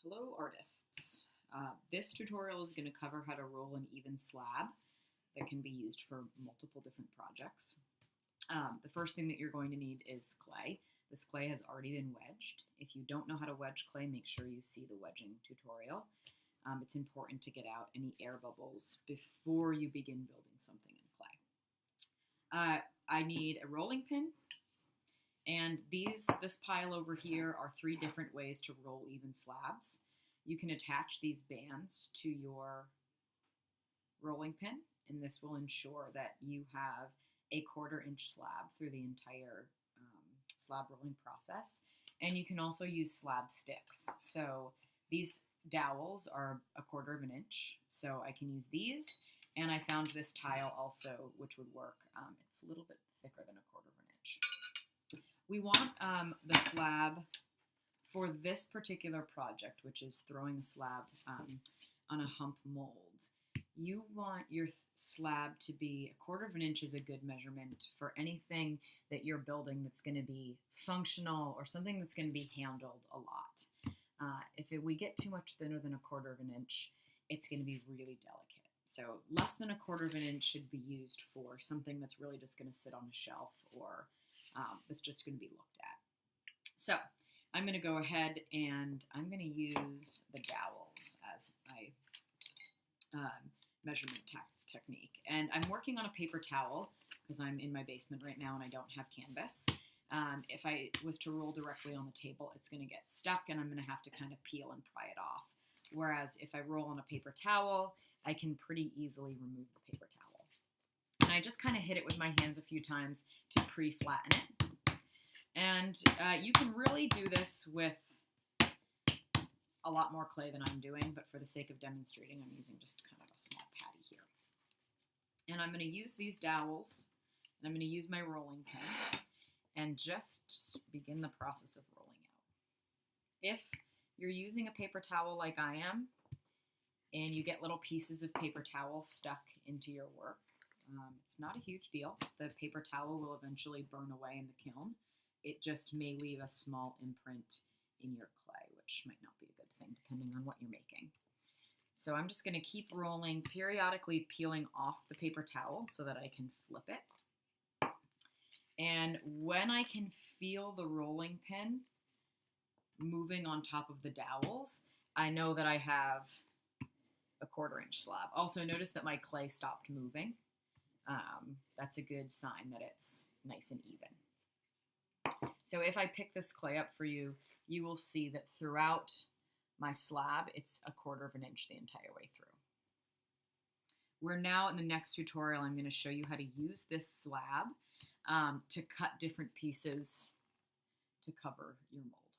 Hello artists. This tutorial is going to cover how to roll an even slab that can be used for multiple different projects. The first thing that you're going to need is clay. This clay has already been wedged. If you don't know how to wedge clay, make sure you see the wedging tutorial. It's important to get out any air bubbles before you begin building something in clay. I need a rolling pin, and this pile over here are 3 different ways to roll even slabs. You can attach these bands to your rolling pin, and this will ensure that you have a 1/4 inch slab through the entire slab rolling process. And you can also use slab sticks. So these dowels are a 1/4 inch, so I can use these. And I found this tile also, which would work. It's a little bit thicker than a 1/4 inch. We want the slab for this particular project, which is throwing a slab on a hump mold. You want your slab to be a 1/4 inch is a good measurement for anything that you're building that's going to be functional or something that's going to be handled a lot. If we get too much thinner than a 1/4 inch, it's going to be really delicate. So less than a 1/4 inch should be used for something that's really just going to sit on a shelf or that's just going to be looked at. So I'm going to go ahead and I'm going to use the dowels as my measurement technique. And I'm working on a paper towel because I'm in my basement right now and I don't have canvas. If I was to roll directly on the table, it's going to get stuck and I'm going to have to kind of peel and pry it off. Whereas if I roll on a paper towel, I can pretty easily remove the paper towel. And I just kind of hit it with my hands a few times to pre-flatten it. And you can really do this with a lot more clay than I'm doing, but for the sake of demonstrating, I'm using just kind of a small patty here. And I'm going to use these dowels, and I'm going to use my rolling pin, and just begin the process of rolling out. If you're using a paper towel like I am, and you get little pieces of paper towel stuck into your work, it's not a huge deal. The paper towel will eventually burn away in the kiln. It just may leave a small imprint in your clay, which might not be a good thing depending on what you're making. So I'm just going to keep rolling, periodically peeling off the paper towel so that I can flip it. And when I can feel the rolling pin moving on top of the dowels, I know that I have a 1/4 inch slab. Also notice that my clay stopped moving. That's a good sign that it's nice and even. So if I pick this clay up for you, you will see that throughout my slab, it's a 1/4 inch the entire way through. We're now in the next tutorial, I'm going to show you how to use this slab to cut different pieces to cover your mold.